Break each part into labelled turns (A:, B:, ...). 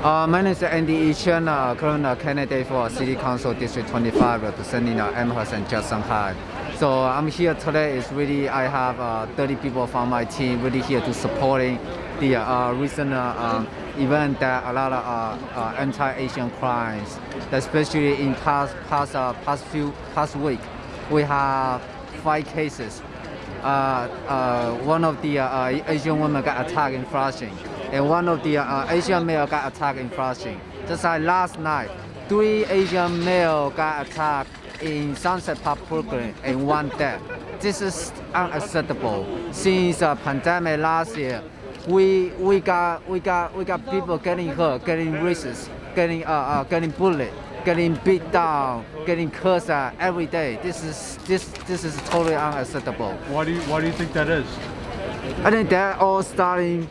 A: My name is Andy Chen, current candidate for City Council District 25, representing Amherst and just Shanghai. So I'm here today. Is really I have 30 people from my team really here to supporting the recent event that a lot of anti-Asian crimes, especially in past week, we have 5 cases. One of the Asian women got attacked in Flushing, and one of the Asian male got attacked in Flushing. Just like last night, 3 Asian male got attacked in Sunset Park, Brooklyn, and 1 dead. This is unacceptable. Since the pandemic last year, we got people getting hurt, getting racist, getting bullied, getting beat down, getting cursed at every day. This is totally unacceptable.
B: Why do you think that is?
A: I think they're all starting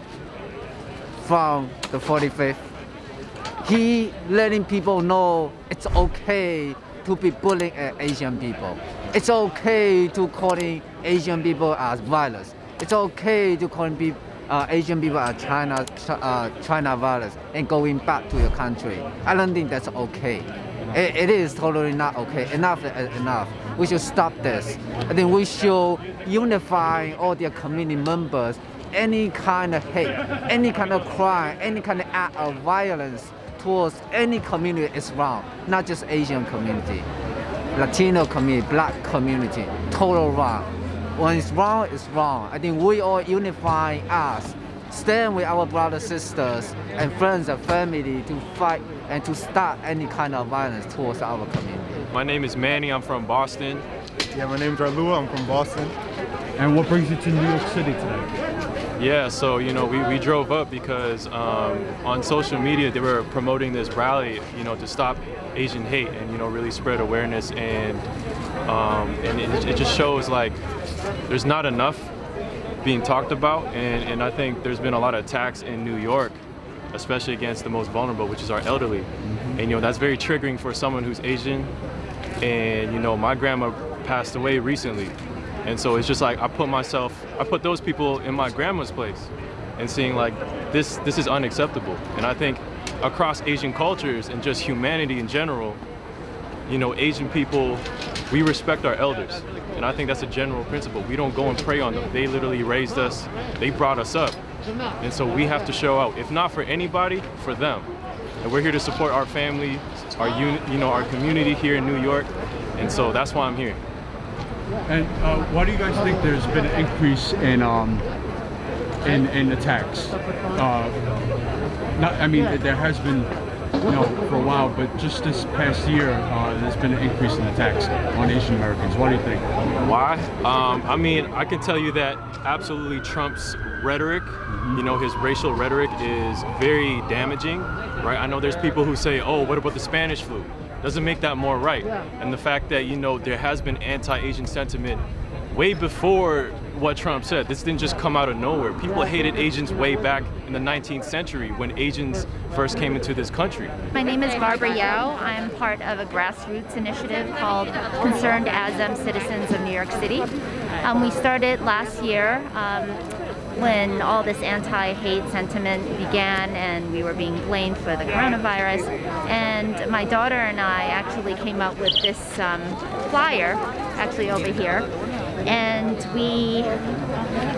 A: from the 45th. He letting people know it's okay to be bullying at Asian people. It's okay to calling Asian people as violence. It's okay to calling Asian people as China violence and going back to your country. I don't think that's okay. It is totally not okay. Enough is enough. We should stop this. I think we should unify all their community members. Any kind of hate, any kind of crime, any kind of act of violence towards any community is wrong. Not just Asian community, Latino community, Black community, total wrong. When it's wrong, it's wrong. I think we all unify us, stand with our brothers, sisters, and friends and family to fight and to stop any kind of violence towards our community.
C: My name is Manny, I'm from Boston.
D: Yeah, my name is Arlua, I'm from Boston.
B: And what brings you to New York City today?
C: Yeah, so we drove up because on social media they were promoting this rally, to stop Asian hate and really spread awareness, and it just shows like there's not enough being talked about, and I think there's been a lot of attacks in New York, especially against the most vulnerable, which is our elderly. Mm-hmm. And that's very triggering for someone who's Asian, and my grandma passed away recently. And so it's just like I put those people in my grandma's place and seeing like this is unacceptable. And I think across Asian cultures and just humanity in general, Asian people, we respect our elders. And I think that's a general principle. We don't go and prey on them. They literally raised us, they brought us up. And so we have to show out, if not for anybody, for them. And we're here to support our family, our community here in New York. And so that's why I'm here.
B: And why do you guys think there's been an increase in attacks? There has been, for a while, but just this past year, there's been an increase in attacks on Asian Americans. What do you think?
C: Why? I can tell you that absolutely Trump's rhetoric, his racial rhetoric is very damaging, right? I know there's people who say, oh, what about the Spanish flu? Doesn't make that more right. And the fact that, there has been anti-Asian sentiment way before what Trump said. This didn't just come out of nowhere. People hated Asians way back in the 19th century when Asians first came into this country.
E: My name is Barbara Yao. I'm part of a Grassroots initiative called Concerned ASEM Citizens of New York City. We started last year when all this anti-hate sentiment began and we were being blamed for the coronavirus. And my daughter and I actually came up with this flyer, actually over here. And we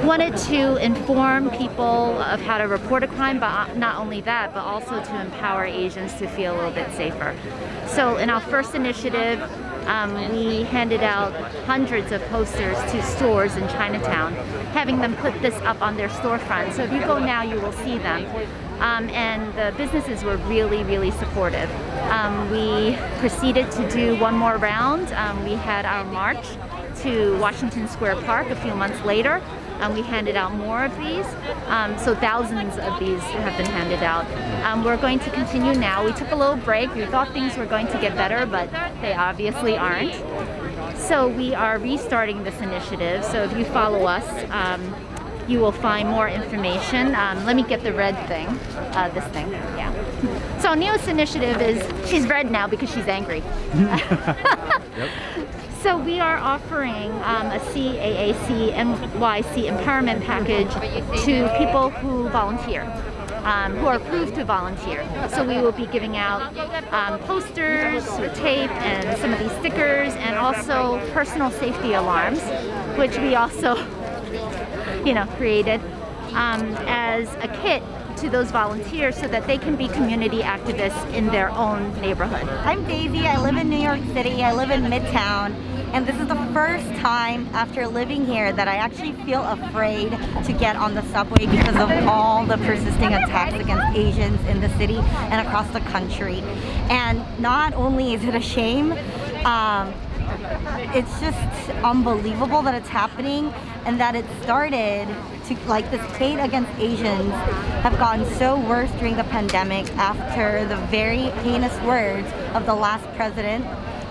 E: wanted to inform people of how to report a crime, but not only that, but also to empower Asians to feel a little bit safer. So in our first initiative, we handed out hundreds of posters to stores in Chinatown, having them put this up on their storefront. So if you go now, you will see them. And the businesses were really, really supportive. We proceeded to do one more round. We had our march to Washington Square Park a few months later. We handed out more of these, so thousands of these have been handed out. We're going to continue now. We took a little break. We thought things were going to get better, but they obviously aren't. So we are restarting this initiative. So if you follow us, you will find more information. Let me get the red thing, this thing, yeah. So our newest initiative is, she's red now because she's angry.
B: Yep.
E: So we are offering a CAAC NYC empowerment package to people who volunteer. who are approved to volunteer. So we will be giving out posters with tape and some of these stickers, and also personal safety alarms, which we also created as a kit to those volunteers so that they can be community activists in their own neighborhood.
F: I'm Daisy. I live in New York City. I live in Midtown. And this is the first time after living here that I actually feel afraid to get on the subway because of all the persisting attacks against Asians in the city and across the country. And not only is it a shame, it's just unbelievable that it's happening, and that it started to, this hate against Asians have gotten so worse during the pandemic after the very heinous words of the last president,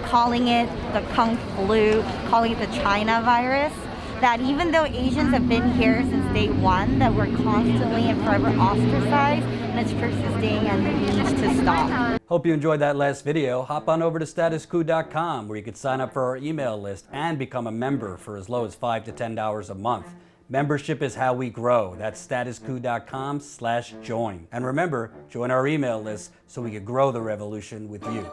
F: calling it the Kung flu, calling it the China virus, that even though Asians have been here since day one, that we're constantly and forever ostracized, and it's persisting and it needs to stop.
G: Hope you enjoyed that last video. Hop on over to statuscoup.com where you can sign up for our email list and become a member for as low as $5 to $10 a month. Membership is how we grow. That's statuscoup.com/join. And remember, join our email list so we can grow the revolution with you.